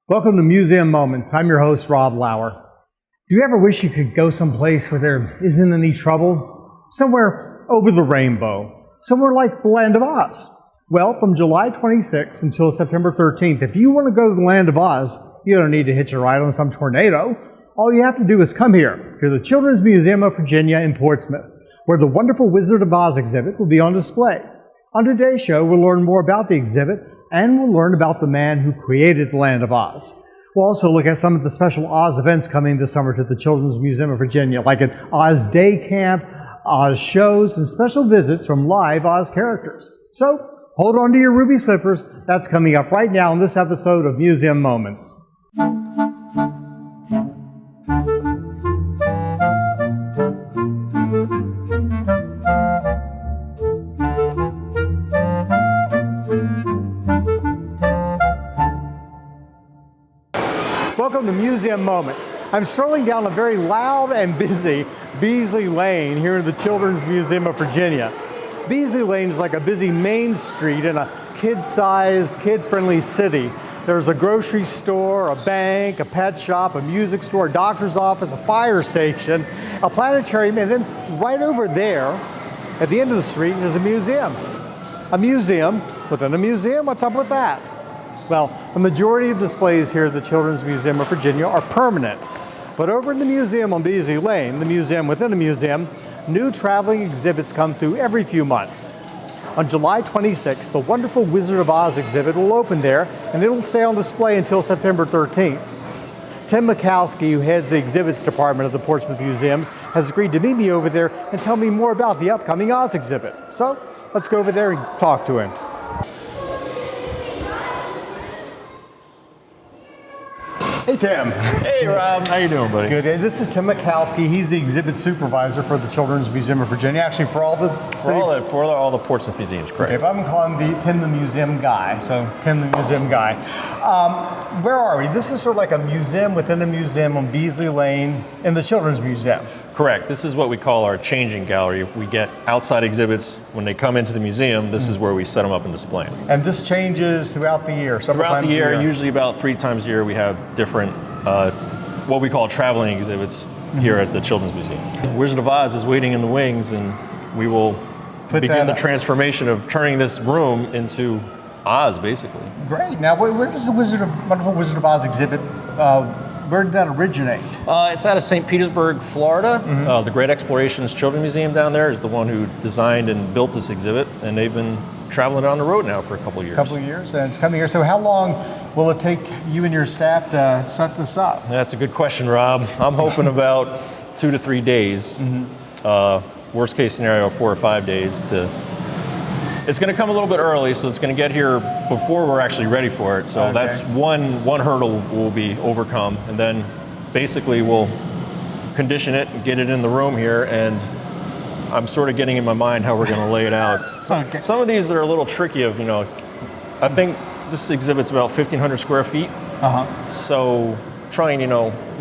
Welcome to Museum Moments. I'm your host, Rob Lauer. Do you ever wish you could go someplace where there isn't any trouble? Somewhere over the rainbow. Somewhere like the Land of Oz. Well, from July 26th until September 13th, if you want to go to the Land of Oz, you don't need to hitch a ride on some tornado. All you have to do is come here to the Children's Museum of Virginia in Portsmouth, where the wonderful Wizard of Oz exhibit will be on display. On today's show, we'll learn more about the exhibit, and we'll learn about the man who created the Land of Oz. We'll also look at some of the special Oz events coming this summer to the Children's Museum of Virginia, like an Oz Day Camp, Oz shows, and special visits from live Oz characters. So, hold on to your ruby slippers. That's coming up right now in this episode of Museum Moments. Welcome to Museum Moments. I'm strolling down a very loud and busy Beasley Lane here in the Children's Museum of Virginia. Beasley Lane is like a busy main street in a kid-sized, kid-friendly city. There's a grocery store, a bank, a pet shop, a music store, a doctor's office, a fire station, a planetarium, and then right over there, at the end of the street, is a museum. A museum within a museum? What's up with that? Well, the majority of displays here at the Children's Museum of Virginia are permanent. But over in the museum on Beasley Lane, the museum within a museum, new traveling exhibits come through every few months. On July 26th, the wonderful Wizard of Oz exhibit will open there, and it will stay on display until September 13th. Tim Mikowski, who heads the exhibits department of the Portsmouth Museums, has agreed to meet me over there and tell me more about the upcoming Oz exhibit. So, let's go over there and talk to him. Hey, Tim. Hey, Rob. How you doing, buddy? Good. This is Tim Mikowski. He's the exhibit supervisor for the Children's Museum of Virginia. Actually, for all the all the Portsmouth museums, correct? Okay, but I'm calling Tim the museum guy. So Tim the museum guy. Where are we? This is sort of like a museum within a museum on Beasley Lane in the Children's Museum. Correct. This is what we call our changing gallery. We get outside exhibits when they come into the museum. This is where we set them up and display them. And this changes throughout the year. Throughout the year, usually about 3 times a year, we have different what we call traveling exhibits here at the Children's Museum. Wizard of Oz is waiting in the wings, and we will begin the transformation of turning this room into Oz, basically. Great. Now, where does the wonderful Wizard of Oz exhibit? Where did that originate? It's out of St. Petersburg, Florida. The Great Explorations Children's Museum down there is the one who designed and built this exhibit, and they've been traveling on the road now for a couple of years. And it's coming here. So how long will it take you and your staff to set this up? That's a good question, Rob. I'm hoping about 2 to 3 days. Worst case scenario, 4 or 5 days to. It's going to come a little bit early, so it's going to get here before we're actually ready for it. So that's one hurdle will be overcome, and then basically we'll condition it and get it in the room here, and I'm sort of getting in my mind how we're going to lay it out. Some of these are a little tricky of, I think this exhibit's about 1,500 square feet. So trying,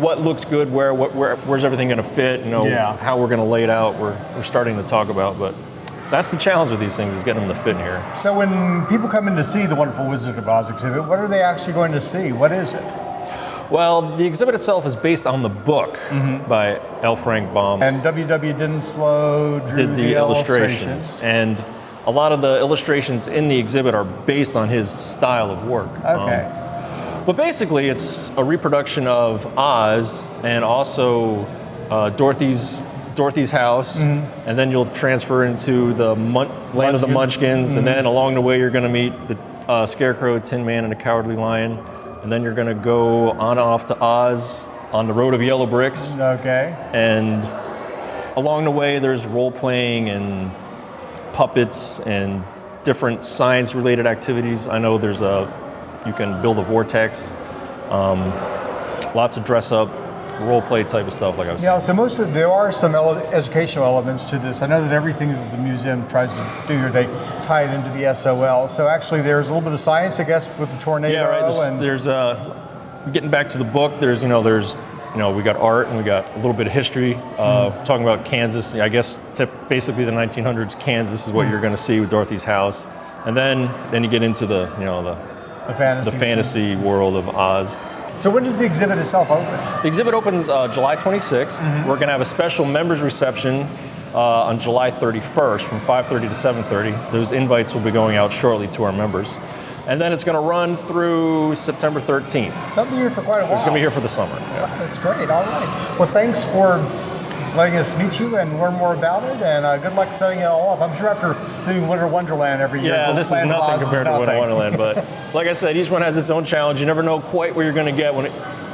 what looks good, where's everything going to fit, how we're going to lay it out, we're starting to talk about, but that's the challenge with these things, is getting them to fit in here. So when people come in to see the wonderful Wizard of Oz exhibit, what are they actually going to see? What is it? Well, the exhibit itself is based on the book by L. Frank Baum. And W.W. Dinslow did the illustrations. And a lot of the illustrations in the exhibit are based on his style of work. But basically, it's a reproduction of Oz and also Dorothy's house, and then you'll transfer into the land of the Munchkins, and then along the way you're going to meet the Scarecrow, Tin Man, and the Cowardly Lion, and then you're going to go on off to Oz on the Road of Yellow Bricks. And along the way there's role-playing and puppets and different science-related activities. I know you can build a vortex, lots of dress-up, role-play type of stuff, like I was saying. So there are some educational elements to this. I know that everything that the museum tries to do here, they tie it into the SOL. So actually there's a little bit of science, I guess, with the tornado. Yeah, right. There's getting back to the book, there's we got art and we got a little bit of history, talking about Kansas. I guess basically the 1900s Kansas is what you're going to see with Dorothy's house. And then you get into the fantasy world of Oz. So when does the exhibit itself open? The exhibit opens July 26th. We're going to have a special members reception on July 31st from 5:30 to 7:30. Those invites will be going out shortly to our members. And then it's going to run through September 13th. So I'll be here for quite a while. It's going to be here for the summer. Yeah. That's great. All right. Well, thanks for letting us meet you and learn more about it, and good luck setting it all up. I'm sure after doing Winter Wonderland every year. Yeah, this is nothing compared to Winter Wonderland, but like I said, each one has its own challenge. You never know quite what you're going to get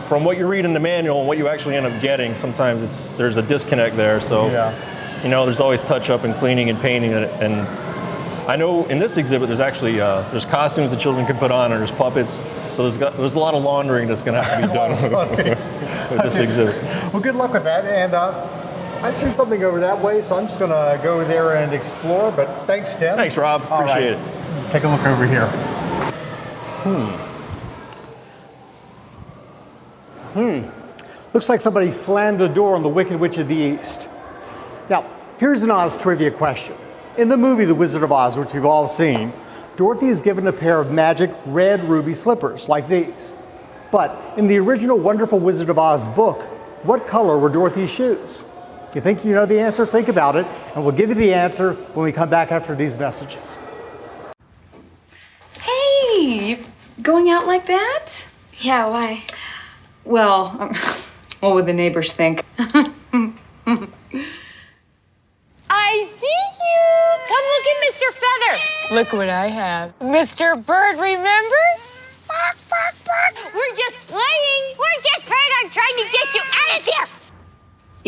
from what you read in the manual and what you actually end up getting. Sometimes there's a disconnect there, so there's always touch-up and cleaning and painting, and I know in this exhibit there's actually there's costumes that children can put on, and there's puppets. So there's a lot of laundering that's going to have to be done with this exhibit. Well, good luck with that, and I see something over that way, so I'm just going to go over there and explore. But thanks, Tim. Thanks, Rob. Appreciate it. Take a look over here. Looks like somebody slammed a door on the Wicked Witch of the East. Now, here's an Oz trivia question. In the movie The Wizard of Oz, which you've all seen, Dorothy is given a pair of magic red ruby slippers like these. But in the original Wonderful Wizard of Oz book, what color were Dorothy's shoes? If you think you know the answer, think about it, and we'll give you the answer when we come back after these messages. Hey, you going out like that? Yeah, why? Well, what would the neighbors think? I see you! Come look at Mr. Feather. Look what I have. Mr. Bird, remember? Bark, bark, bark. We're just playing. We're just playing on trying to get you out of here.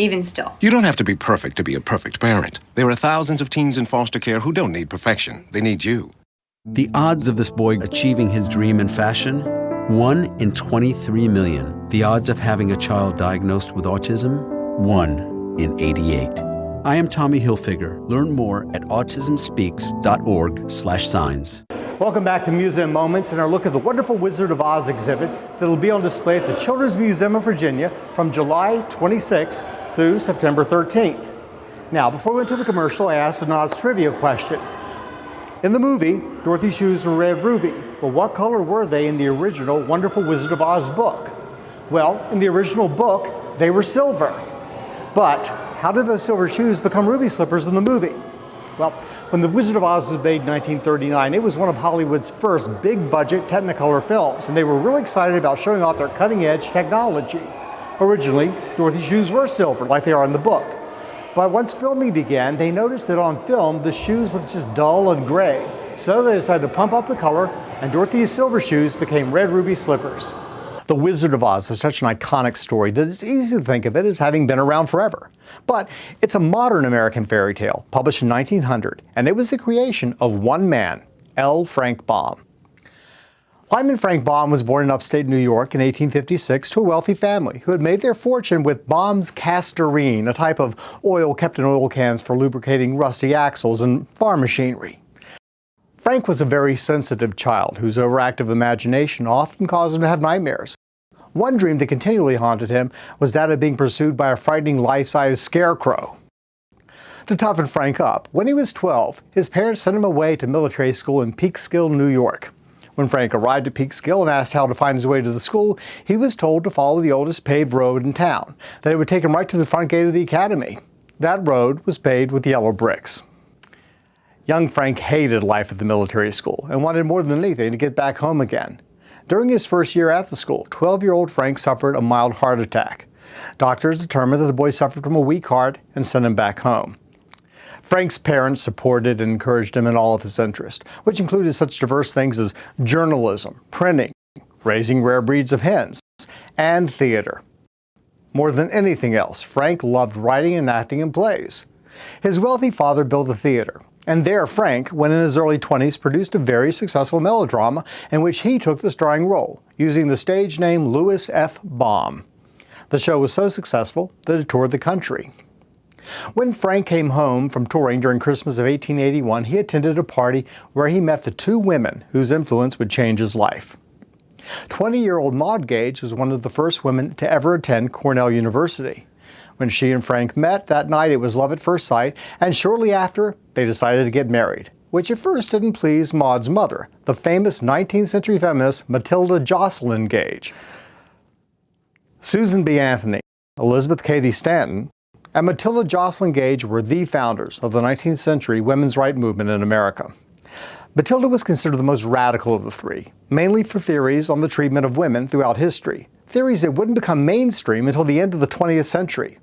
Even still. You don't have to be perfect to be a perfect parent. There are thousands of teens in foster care who don't need perfection. They need you. The odds of this boy achieving his dream in fashion? 1 in 23 million. The odds of having a child diagnosed with autism? 1 in 88. I am Tommy Hilfiger. Learn more at autismspeaks.org/signs. Welcome back to Museum Moments and our look at the Wonderful Wizard of Oz exhibit that will be on display at the Children's Museum of Virginia from July 26th through September 13th. Now, before we went to the commercial, I asked an Oz trivia question. In the movie, Dorothy's shoes were red ruby, but what color were they in the original Wonderful Wizard of Oz book? Well, in the original book, they were silver. But how did those silver shoes become ruby slippers in the movie? Well, when The Wizard of Oz was made in 1939, it was one of Hollywood's first big-budget Technicolor films, and they were really excited about showing off their cutting-edge technology. Originally, Dorothy's shoes were silver, like they are in the book. But once filming began, they noticed that on film, the shoes looked just dull and gray. So they decided to pump up the color, and Dorothy's silver shoes became red ruby slippers. The Wizard of Oz is such an iconic story that it's easy to think of it as having been around forever. But it's a modern American fairy tale, published in 1900, and it was the creation of one man, L. Frank Baum. Lyman Frank Baum was born in upstate New York in 1856 to a wealthy family who had made their fortune with Baum's castorine, a type of oil kept in oil cans for lubricating rusty axles and farm machinery. Frank was a very sensitive child whose overactive imagination often caused him to have nightmares. One dream that continually haunted him was that of being pursued by a frightening life-size scarecrow. To toughen Frank up, when he was 12, his parents sent him away to military school in Peekskill, New York. When Frank arrived at Peekskill and asked how to find his way to the school, he was told to follow the oldest paved road in town, that it would take him right to the front gate of the academy. That road was paved with yellow bricks. Young Frank hated life at the military school and wanted more than anything to get back home again. During his first year at the school, 12-year-old Frank suffered a mild heart attack. Doctors determined that the boy suffered from a weak heart and sent him back home. Frank's parents supported and encouraged him in all of his interests, which included such diverse things as journalism, printing, raising rare breeds of hens, and theater. More than anything else, Frank loved writing and acting in plays. His wealthy father built a theater, and there Frank, when in his early 20s, produced a very successful melodrama in which he took the starring role, using the stage name Louis F. Baum. The show was so successful that it toured the country. When Frank came home from touring during Christmas of 1881, he attended a party where he met the two women whose influence would change his life. 20-year-old Maud Gage was one of the first women to ever attend Cornell University. When she and Frank met that night, it was love at first sight, and shortly after, they decided to get married, which at first didn't please Maud's mother, the famous 19th century feminist Matilda Jocelyn Gage. Susan B. Anthony, Elizabeth Cady Stanton, and Matilda Joslyn Gage were the founders of the 19th century women's rights movement in America. Matilda was considered the most radical of the three, mainly for theories on the treatment of women throughout history, theories that wouldn't become mainstream until the end of the 20th century.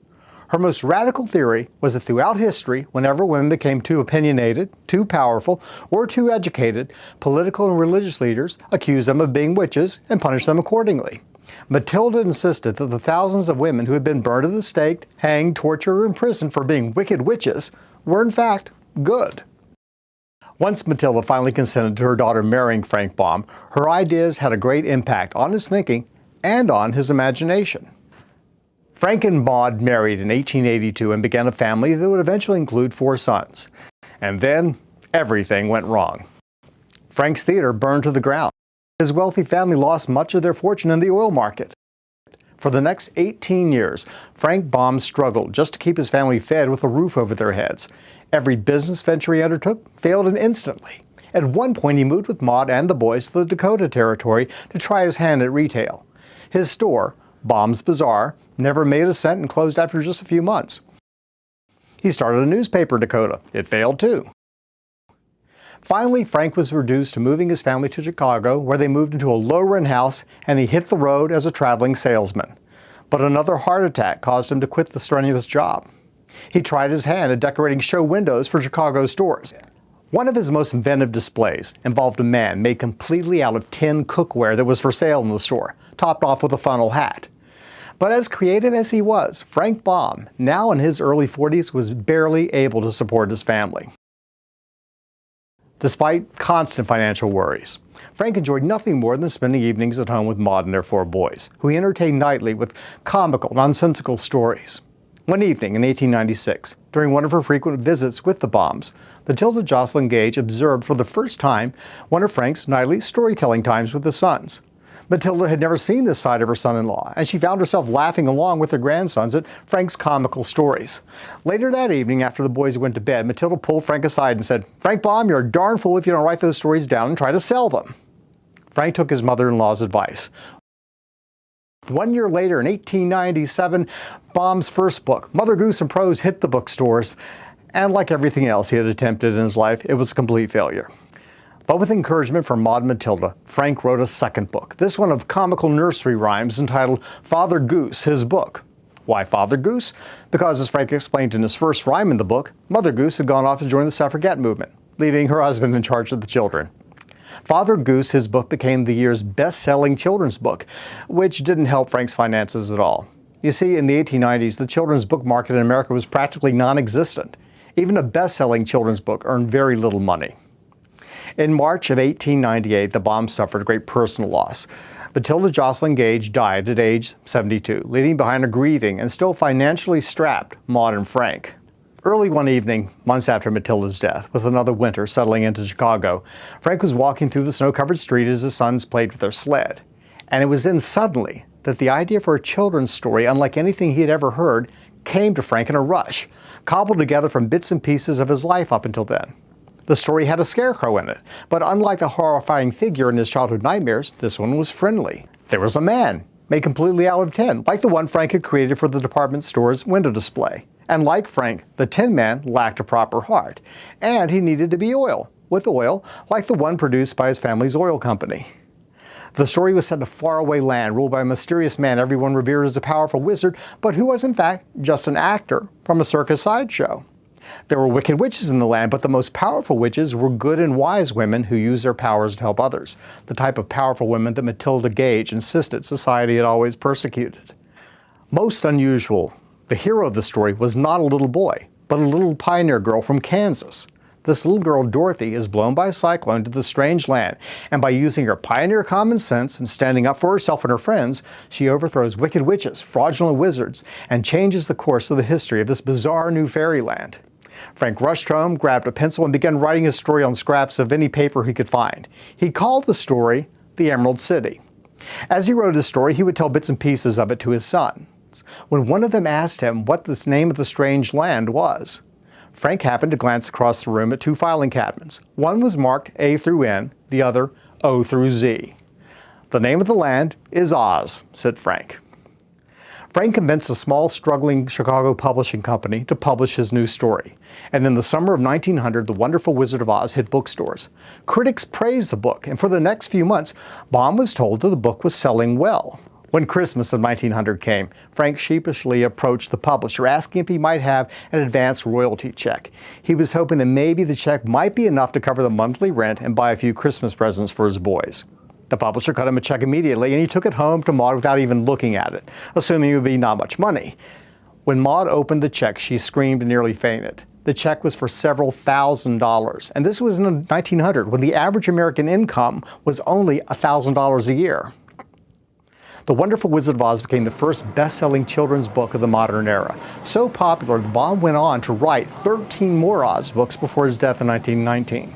Her most radical theory was that throughout history, whenever women became too opinionated, too powerful, or too educated, political and religious leaders accused them of being witches and punished them accordingly. Matilda insisted that the thousands of women who had been burned at the stake, hanged, tortured, or imprisoned for being wicked witches were in fact good. Once Matilda finally consented to her daughter marrying Frank Baum, her ideas had a great impact on his thinking and on his imagination. Frank and Maud married in 1882 and began a family that would eventually include 4 sons. And then everything went wrong. Frank's theater burned to the ground. His wealthy family lost much of their fortune in the oil market. For the next 18 years, Frank Baum struggled just to keep his family fed with a roof over their heads. Every business venture he undertook failed him instantly. At one point, he moved with Maud and the boys to the Dakota Territory to try his hand at retail. His store, Baum's Bazaar, never made a cent and closed after just a few months. He started a newspaper in Dakota. It failed too. Finally, Frank was reduced to moving his family to Chicago, where they moved into a low-rent house, and he hit the road as a traveling salesman. But another heart attack caused him to quit the strenuous job. He tried his hand at decorating show windows for Chicago stores. One of his most inventive displays involved a man made completely out of tin cookware that was for sale in the store, topped off with a funnel hat. But as creative as he was, Frank Baum, now in his early 40s, was barely able to support his family. Despite constant financial worries, Frank enjoyed nothing more than spending evenings at home with Maud and their 4 boys, who he entertained nightly with comical, nonsensical stories. One evening in 1896, during one of her frequent visits with the Baums, Matilda Joslyn Gage observed for the first time one of Frank's nightly storytelling times with his sons. Matilda had never seen this side of her son-in-law, and she found herself laughing along with her grandsons at Frank's comical stories. Later that evening, after the boys went to bed, Matilda pulled Frank aside and said, "Frank Baum, you're a darn fool if you don't write those stories down and try to sell them." Frank took his mother-in-law's advice. 1 year later, in 1897, Baum's first book, Mother Goose and Prose, hit the bookstores, and like everything else he had attempted in his life, it was a complete failure. But with encouragement from Maud and Matilda, Frank wrote a second book, this one of comical nursery rhymes entitled Father Goose, His Book. Why Father Goose? Because, as Frank explained in his first rhyme in the book, Mother Goose had gone off to join the suffragette movement, leaving her husband in charge of the children. Father Goose, His Book, became the year's best-selling children's book, which didn't help Frank's finances at all. You see, in the 1890s, the children's book market in America was practically non-existent. Even a best-selling children's book earned very little money. In March of 1898, the Baums suffered a great personal loss. Matilda Joslyn Gage died at age 72, leaving behind a grieving and still financially strapped Maud and Frank. Early one evening, months after Matilda's death, with another winter settling into Chicago, Frank was walking through the snow-covered street as his sons played with their sled. And it was then suddenly that the idea for a children's story, unlike anything he had ever heard, came to Frank in a rush, cobbled together from bits and pieces of his life up until then. The story had a scarecrow in it, but unlike the horrifying figure in his childhood nightmares, this one was friendly. There was a man, made completely out of tin, like the one Frank had created for the department store's window display. And like Frank, the Tin Man lacked a proper heart, and he needed to be with oil, like the one produced by his family's oil company. The story was set in a faraway land ruled by a mysterious man everyone revered as a powerful wizard, but who was in fact just an actor from a circus sideshow. There were wicked witches in the land, but the most powerful witches were good and wise women who used their powers to help others, the type of powerful women that Matilda Gage insisted society had always persecuted. Most unusual, the hero of the story was not a little boy, but a little pioneer girl from Kansas. This little girl, Dorothy, is blown by a cyclone to the strange land, and by using her pioneer common sense and standing up for herself and her friends, she overthrows wicked witches, fraudulent wizards, and changes the course of the history of this bizarre new fairyland. Frank rushed home, grabbed a pencil, and began writing his story on scraps of any paper he could find. He called the story The Emerald City. As he wrote his story, he would tell bits and pieces of it to his sons. When one of them asked him what the name of the strange land was, Frank happened to glance across the room at 2 filing cabinets. One was marked A through N, the other O through Z. "The name of the land is Oz," said Frank. Frank convinced a small, struggling Chicago publishing company to publish his new story. And in the summer of 1900, The Wonderful Wizard of Oz hit bookstores. Critics praised the book, and for the next few months, Baum was told that the book was selling well. When Christmas of 1900 came, Frank sheepishly approached the publisher, asking if he might have an advance royalty check. He was hoping that maybe the check might be enough to cover the monthly rent and buy a few Christmas presents for his boys. The publisher cut him a check immediately, and he took it home to Maud without even looking at it, assuming it would be not much money. When Maud opened the check, she screamed and nearly fainted. The check was for several $1,000s, and this was in 1900, when the average American income was only $1,000 a year. The Wonderful Wizard of Oz became the first best-selling children's book of the modern era. So popular that Baum went on to write 13 more Oz books before his death in 1919.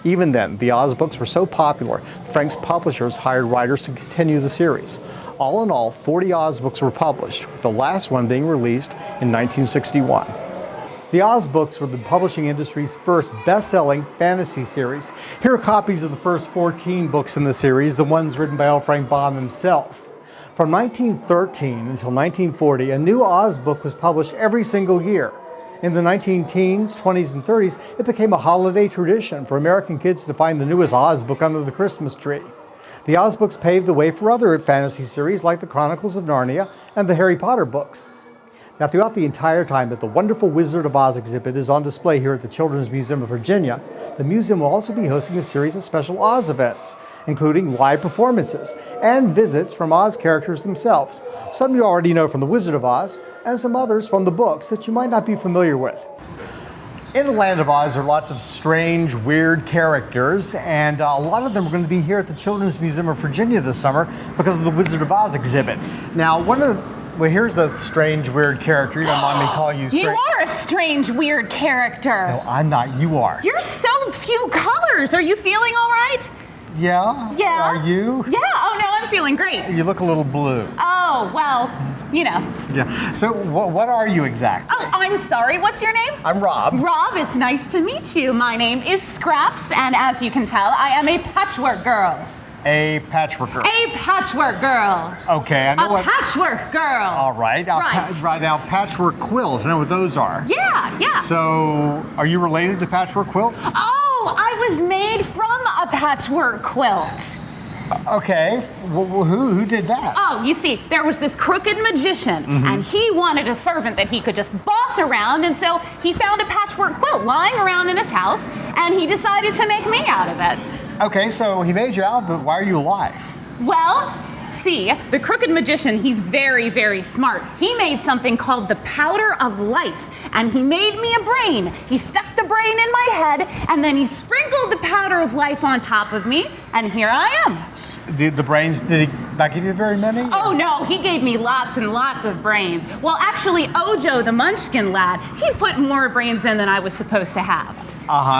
Even then, the Oz books were so popular, Frank's publishers hired writers to continue the series. All in all, 40 Oz books were published, with the last one being released in 1961. The Oz books were the publishing industry's first best-selling fantasy series. Here are copies of the first 14 books in the series, the ones written by L. Frank Baum himself. From 1913 until 1940, a new Oz book was published every single year. In the 19-teens, 20s, and 30s, it became a holiday tradition for American kids to find the newest Oz book under the Christmas tree. The Oz books paved the way for other fantasy series like the Chronicles of Narnia and the Harry Potter books. Now, throughout the entire time that the Wonderful Wizard of Oz exhibit is on display here at the Children's Museum of Virginia, the museum will also be hosting a series of special Oz events, including live performances and visits from Oz characters themselves. Some you already know from The Wizard of Oz, and some others from the books that you might not be familiar with. In the Land of Oz, there are lots of strange, weird characters, and a lot of them are going to be here at the Children's Museum of Virginia this summer because of the Wizard of Oz exhibit. Now, here's a strange, weird character. You don't mind me calling you strange? You are a strange, weird character. No, I'm not. You are. You're so few colors. Are you feeling all right? Yeah? Yeah. Are you? Yeah. Oh, no, I'm feeling great. You look a little blue. Oh, well, you know. Yeah. So what are you exactly? Oh, I'm sorry. What's your name? I'm Rob. Rob, it's nice to meet you. My name is Scraps, and as you can tell, I am a patchwork girl. A patchwork girl. A patchwork girl. Okay, I know what. A patchwork girl. All right. Right now, patchwork quilt. I know what those are. Yeah, yeah. So, are you related to patchwork quilts? Oh, I was made from a patchwork quilt. Okay. Who did that? Oh, you see, there was this crooked magician, and he wanted a servant that he could just boss around, and so he found a patchwork quilt lying around in his house, and he decided to make me out of it. Okay, so he made you out, but why are you alive? Well, see, the crooked magician, he's very, very smart. He made something called the powder of life, and he made me a brain. He stuck the brain in my head, and then he sprinkled the powder of life on top of me, and here I am. The brains, did he not give you very many? Oh no, he gave me lots and lots of brains. Well, actually, Ojo, the Munchkin lad, he put more brains in than I was supposed to have.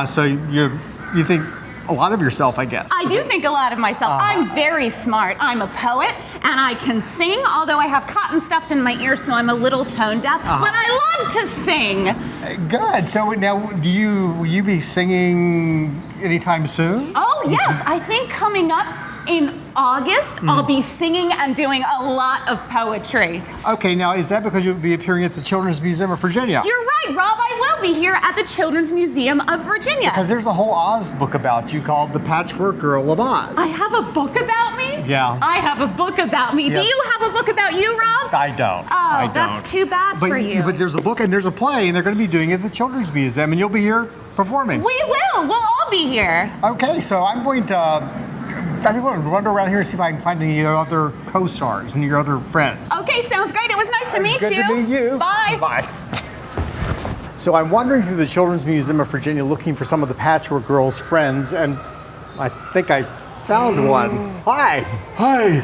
So you think a lot of yourself, I guess. I do think a lot of myself. I'm very smart. I'm a poet, and I can sing, although I have cotton stuffed in my ears, so I'm a little tone deaf, but I love to sing. Good. So now, will you be singing anytime soon? Oh, yes. I think coming up in August, I'll be singing and doing a lot of poetry. Okay, now is that because you'll be appearing at the Children's Museum of Virginia? You're right, Rob. I will be here at the Children's Museum of Virginia. Because there's a whole Oz book about you called The Patchwork Girl of Oz. I have a book about me? Yeah. I have a book about me. Yeah. Do you have a book about you, Rob? I don't. Oh, that's too bad for you. But there's a book and there's a play, and they're going to be doing it at the Children's Museum, and you'll be here performing. We will. We'll all be here. Okay, so I'm going to... I think we'll run around here and see if I can find any other co-stars and your other friends. Okay, sounds great. It was nice to meet you. Good to meet you. Bye. Bye. So I'm wandering through the Children's Museum of Virginia looking for some of the Patchwork Girls' friends, and I think I found one. Hi. Hi.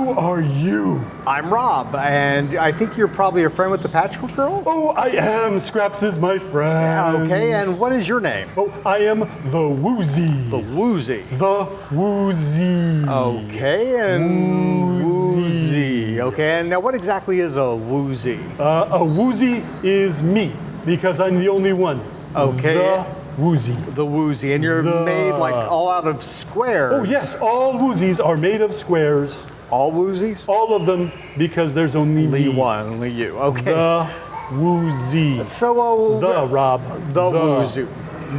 Who are you? I'm Rob, and I think you're probably a friend with the Patchwork Girl? Oh, I am. Scraps is my friend. Okay, and what is your name? Oh, I am the Woozy. The Woozy. The Woozy. Okay, and Woozy. Okay, and now what exactly is a Woozy? A Woozy is me, because I'm the only one. Okay. The Woozy. The Woozy, and you're made like all out of squares. Oh yes, all Woozies are made of squares. All Woozies? All of them, because there's only Only me. one, only you. Okay. The Woozy. So, The, Rob. The Woozy.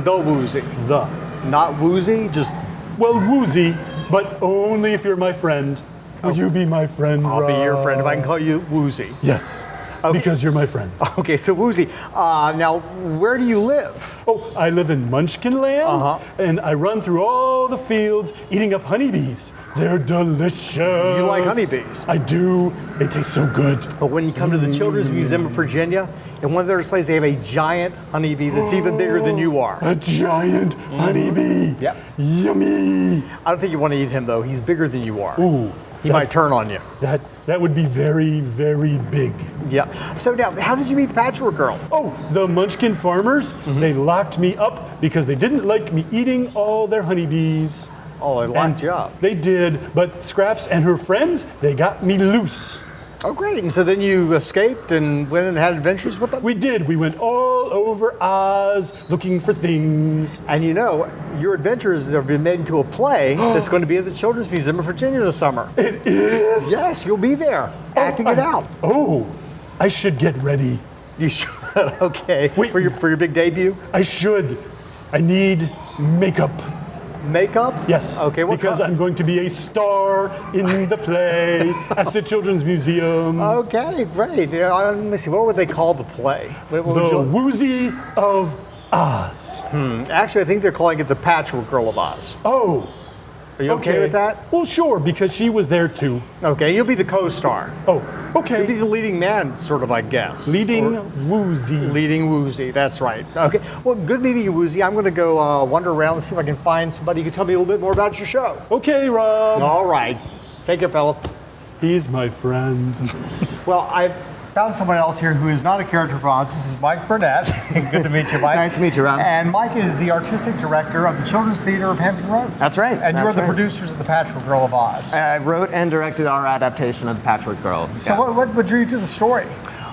The Woozy. The. Not Woozy, just Well, Woozy, but only if you're my friend. Will you be my friend, I'll be your friend if I can Rob? call you Woozy. Yes, Okay. because you're my friend. Okay, so Woozy, now where do you live? Oh, I live in Munchkin Land, and I run through all the fields eating up honeybees. They're delicious. You like honeybees? I do. They taste so good. But when you come to the Children's Museum of Virginia, in one of their displays, they have a giant honeybee that's even bigger than you are. A giant honeybee. Yep. Yummy. I don't think you want to eat him though. He's bigger than you are. Ooh. He might turn on you. That would be very, very big. Yeah. So now, how did you meet the Patchwork Girl? Oh, the Munchkin farmers, they locked me up because they didn't like me eating all their honeybees. Oh, they locked you up. They did, but Scraps and her friends, they got me loose. Oh, great. And so then you escaped and went and had adventures with them? We did. We went all over Oz looking for things. And you know, your adventures have been made into a play that's going to be at the Children's Museum of Virginia this summer. It is? Yes, you'll be there, acting it out. Oh, I should get ready. You should. Okay. Wait. For your big debut? I should. I need makeup. Makeup? Yes. Okay. Because I'm going to be a star in the play at the Children's Museum. Okay, great. Let me see. What would they call the play? What would The you- Woozy of Oz. Actually, I think they're calling it the Patchwork Girl of Oz. Oh. Are you okay with that? Well, sure, because she was there too. Okay, you'll be the co-star. Oh, You'll be okay. the leading man, sort of, I guess. Leading Or- Woozy. Leading Woozy, that's right. Okay, well, good meeting you, Woozy. I'm going to go wander around and see if I can find somebody who can tell me a little bit more about your show. Okay, Rob. All right. Take care, fella. He's my friend. Well, I've found someone else here who is not a character for Oz. This is Mike Burnett. Good to meet you, Mike. Nice to meet you, Rob. And Mike is the artistic director of the Children's Theater of Hampton Roads. That's right, And you're that's the right. producers of the Patchwork Girl of Oz. I wrote and directed our adaptation of The Patchwork Girl. So what drew you to the story?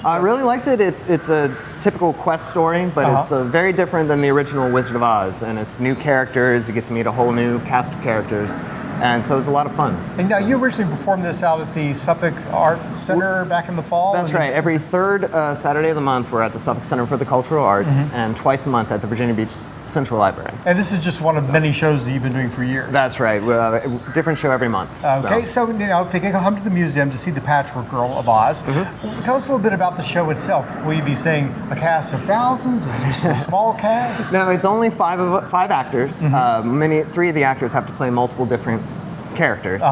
I really liked it. It's a typical quest story, but it's very different than the original Wizard of Oz. And it's new characters. You get to meet a whole new cast of characters. And so it's a lot of fun. And now you originally performed this out at the Suffolk Art Center back in the fall? That's right. Every third Saturday of the month, we're at the Suffolk Center for the Cultural Arts, and twice a month at the Virginia Beach Central Library. And this is just one of many shows that you've been doing for years. That's right. Different show every month. Okay, so if they can come to the museum to see the Patchwork Girl of Oz, tell us a little bit about the show itself. Will you be seeing a cast of thousands? Is it just a small cast? No, it's only five actors. Three of the actors have to play multiple different characters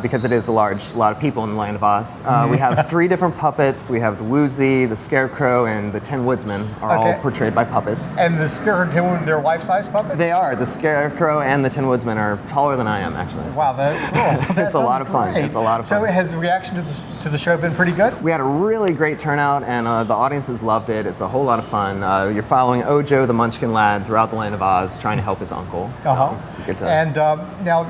because it is a lot of people in the land of Oz. We have 3 different puppets. We have the Woozy, the Scarecrow, and the 10 Woodsmen are all portrayed by puppets. And the Scarecrow, they're life-size puppets? They are. The Scarecrow and the 10 Woodsmen are taller than I am, actually. Wow, that's cool. It's a lot of fun. Great. It's a lot of fun. So has the reaction to the show been pretty good? We had a really great turnout, and the audiences loved it. It's a whole lot of fun. You're following Ojo, the Munchkin lad, throughout the land of Oz, trying to help his uncle. So you get to- And now,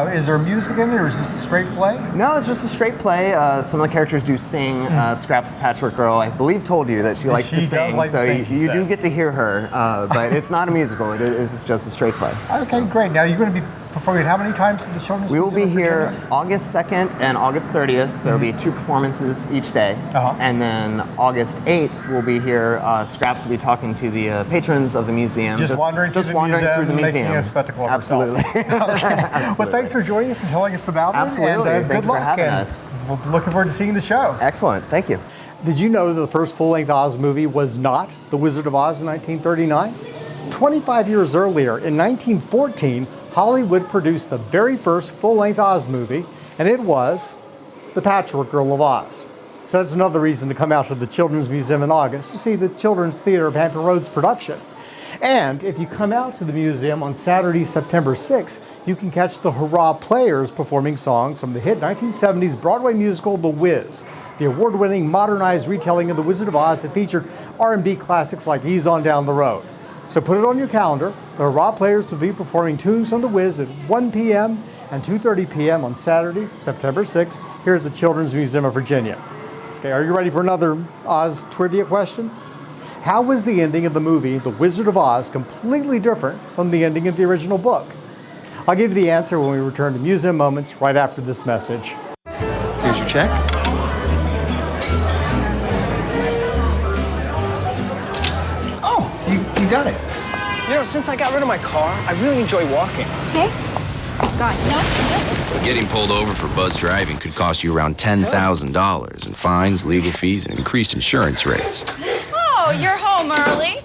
is there music in it, or is this a straight play? No, it's just a straight play. Some of the characters do sing. Scraps, the Patchwork Girl, I believe, told you that she likes to She does sing, like to so sing, she you do said. get to hear her. But it's not a musical. It is just a straight play. Okay, great. Now, you're going to be performing how many times at the Children's We will be Museum of here Virginia? August 2nd and August 30th. There will be 2 performances each day. And then August 8th, we'll be here. Scraps will be talking to the patrons of the museum. Just wandering through the museum, making a spectacle of Absolutely. herself. Well, thanks for joining us and telling us about it. Absolutely. And, Thank good you for luck. having and us. We're looking forward to seeing the show. Excellent. Thank you. Did you know that the first full-length Oz movie was not The Wizard of Oz in 1939? 25 years earlier, in 1914, Hollywood produced the very first full-length Oz movie, and it was The Patchwork Girl of Oz. So that's another reason to come out to the Children's Museum in August to see the Children's Theater of Hampton Roads production. And if you come out to the museum on Saturday, September 6th, you can catch the Hurrah Players performing songs from the hit 1970s Broadway musical The Wiz, the award-winning modernized retelling of The Wizard of Oz that featured R&B classics like Ease On Down the Road. So put it on your calendar. The Hurrah Players will be performing tunes from The Wiz at 1 p.m. and 2:30 p.m. on Saturday, September 6th, here at the Children's Museum of Virginia. Okay, are you ready for another Oz trivia question? How was the ending of the movie The Wizard of Oz completely different from the ending of the original book? I'll give you the answer when we return to Museum Moments right after this message. Here's your check. Oh, you got it. You know, since I got rid of my car, I really enjoy walking. Okay. God, no. Getting pulled over for buzz driving could cost you around $10,000 in fines, legal fees, and increased insurance rates. Oh, you're home early.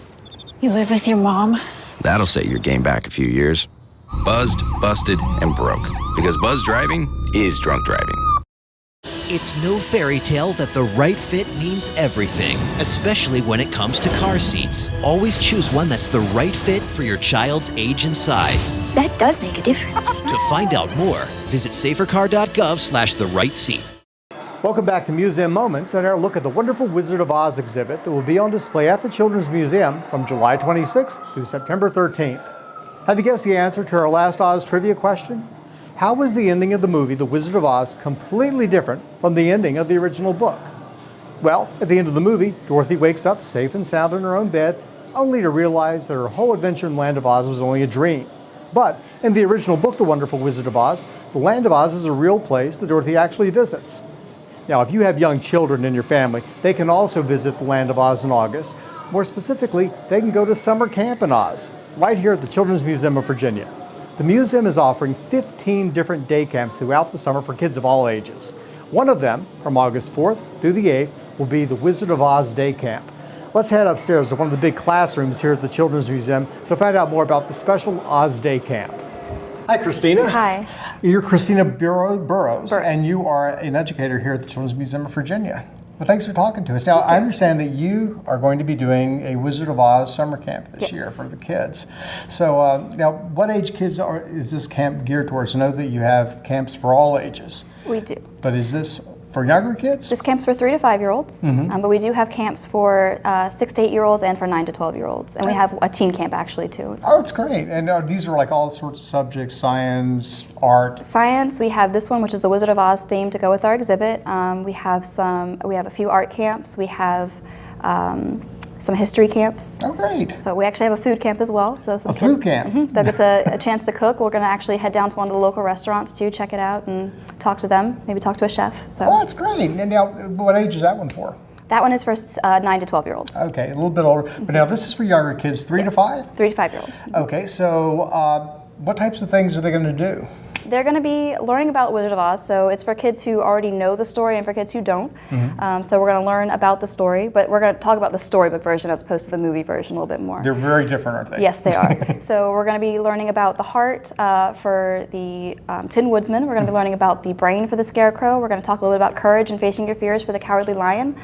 You live with your mom? That'll set your game back a few years. Buzzed, busted, and broke. Because buzz driving is drunk driving. It's no fairy tale that the right fit means everything, especially when it comes to car seats. Always choose one that's the right fit for your child's age and size. That does make a difference. To find out more, visit safercar.gov/the-right-seat. Welcome back to Museum Moments and our look at the wonderful Wizard of Oz exhibit that will be on display at the Children's Museum from July 26th through September 13th. Have you guessed the answer to our last Oz trivia question? How was the ending of the movie The Wizard of Oz completely different from the ending of the original book? Well, at the end of the movie, Dorothy wakes up safe and sound in her own bed, only to realize that her whole adventure in the Land of Oz was only a dream. But in the original book, The Wonderful Wizard of Oz, the Land of Oz is a real place that Dorothy actually visits. Now, if you have young children in your family, they can also visit the Land of Oz in August. More specifically, they can go to summer camp in Oz, right here at the Children's Museum of Virginia. The museum is offering 15 different day camps throughout the summer for kids of all ages. One of them, from August 4th through the 8th, will be the Wizard of Oz Day Camp. Let's head upstairs to one of the big classrooms here at the Children's Museum to find out more about the special Oz Day Camp. Hi, Christina. Hi. You're Christina Burrows, and you are an educator here at the Children's Museum of Virginia. Well, thanks for talking to us. Now, I understand that you are going to be doing a Wizard of Oz summer camp this year for the kids. So now, what age kids is this camp geared towards? I know that you have camps for all ages. We do. But is this for younger kids? This camp's for 3 to 5 year olds, but we do have camps for 6 to 8 year olds and for 9 to 12 year olds. And we have a teen camp actually too. Oh, it's great. And these are like all sorts of subjects, science, art. Science, we have this one, which is the Wizard of Oz theme to go with our exhibit. We have a few art camps. We have some history camps. Oh, great. So we actually have a food camp as well. So some food camp? That gets a chance to cook. We're going to actually head down to one of the local restaurants to check it out and talk to them, maybe talk to a chef. So. Oh, that's great. And now, what age is that one for? That one is for 9 to 12 year olds. Okay, a little bit older. But now this is for younger kids, 3 to 5? 3 to 5 year olds. Okay, so what types of things are they going to do? They're going to be learning about Wizard of Oz, so it's for kids who already know the story and for kids who don't. So we're going to learn about the story, but we're going to talk about the storybook version as opposed to the movie version a little bit more. They're very different, aren't they? Yes, they are. So we're going to be learning about the heart for the Tin Woodsman. We're going to be learning about the brain for the Scarecrow. We're going to talk a little bit about courage and facing your fears for the Cowardly Lion.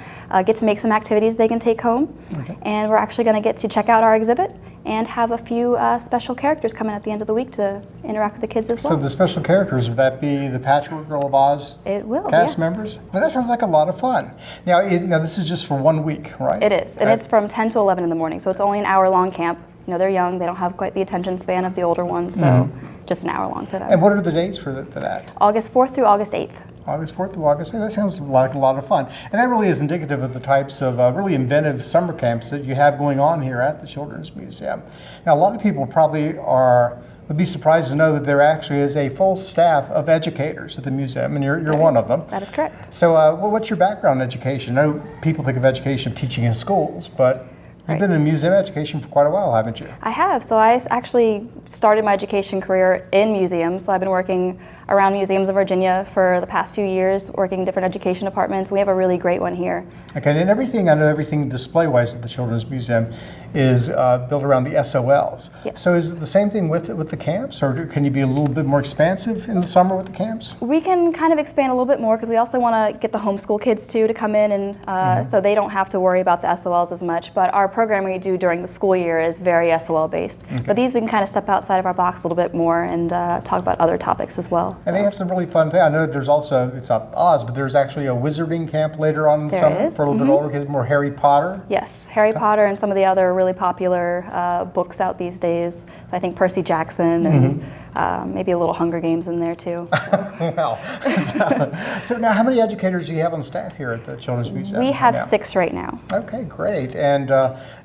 Get to make some activities they can take home. And we're actually going to get to check out our exhibit and have a few special characters come in at the end of the week to interact with the kids as well. So the special characters, would that be the Patchwork Girl of Oz cast members? Well, that sounds like a lot of fun. Now, this is just for 1 week, right? It is, and it's from 10 to 11 in the morning, so it's only an hour-long camp. You know, they're young, they don't have quite the attention span of the older ones, so just an hour long for them. And what are the dates for that? August 4th through August 8th. August 4th through August 8th. That sounds like a lot of fun. And that really is indicative of the types of really inventive summer camps that you have going on here at the Children's Museum. Now, a lot of people probably would be surprised to know that there actually is a full staff of educators at the museum, and you're one of them. That is correct. So what's your background in education? I know people think of education of teaching in schools, but you've been in museum education for quite a while, haven't you? I have. So I actually started my education career in museums. So I've been working around museums of Virginia for the past few years, working in different education departments. We have a really great one here. Okay, and I know everything display-wise at the Children's Museum is built around the SOLs. Yes. So is it the same thing with the camps, or can you be a little bit more expansive in the summer with the camps? We can kind of expand a little bit more because we also want to get the homeschool kids too to come in and so they don't have to worry about the SOLs as much. But our programming we do during the school year is very SOL based. Okay. But these we can kind of step outside of our box a little bit more and talk about other topics as well. And they have some really fun things. I know there's also, it's not Oz, but there's actually a wizarding camp later on in the summer for a little bit older kids, more Harry Potter. Yes, Harry Potter and some of the other really popular books out these days. So I think Percy Jackson and maybe a little Hunger Games in there too. Well, so now how many educators do you have on staff here at the Children's Museum? We have 6 right now. Okay, great. And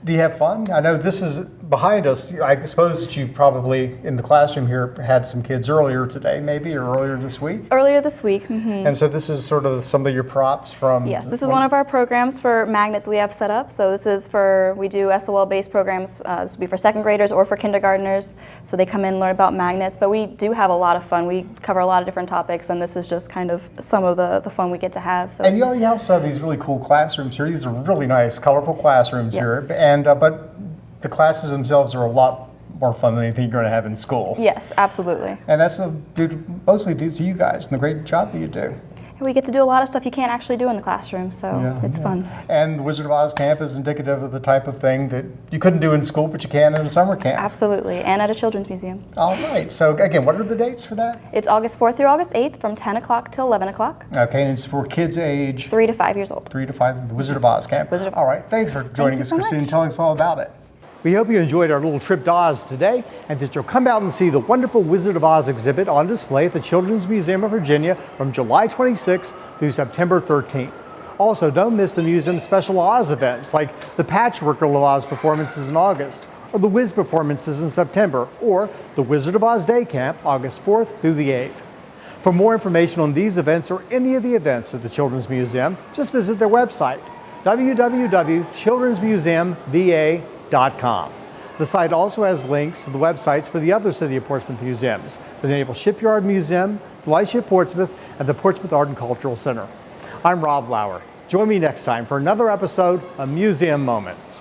do you have fun? I know this is behind us, I suppose that you probably, in the classroom here, had some kids earlier today, maybe, or earlier this week? Earlier this week. And so this is sort of some of your props from... Yes, this is one of our programs for magnets we have set up. So this is we do SOL-based programs. This would be for second graders or for kindergartners. So they come in and learn about magnets. But we do have a lot of fun. We cover a lot of different topics, and this is just kind of some of the fun we get to have. So and you also have these really cool classrooms here. These are really nice, colorful classrooms here. Yes. And but the classes themselves are a lot more fun than anything you're going to have in school. Yes, absolutely. And that's mostly due to you guys and the great job that you do. And we get to do a lot of stuff you can't actually do in the classroom, so it's fun. And the Wizard of Oz camp is indicative of the type of thing that you couldn't do in school, but you can in a summer camp. Absolutely, and at a children's museum. All right, so again, what are the dates for that? It's August 4th through August 8th from 10 o'clock till 11 o'clock. Okay, and it's for kids age? 3 to 5 years old. 3 to 5, the Wizard of Oz camp. Wizard of Oz. All right, thanks for joining us, so Christine, much. and telling us all about it. We hope you enjoyed our little trip to Oz today, and that you'll come out and see the wonderful Wizard of Oz exhibit on display at the Children's Museum of Virginia from July 26th through September 13th. Also, don't miss the museum's special Oz events, like the Patchwork of Oz performances in August, or the Wiz performances in September, or the Wizard of Oz Day Camp, August 4th through the 8th. For more information on these events or any of the events at the Children's Museum, just visit their website, www.childrensmuseumva.com. The site also has links to the websites for the other City of Portsmouth museums, the Naval Shipyard Museum, the Lightship Portsmouth, and the Portsmouth Art and Cultural Center. I'm Rob Lauer. Join me next time for another episode of Museum Moments.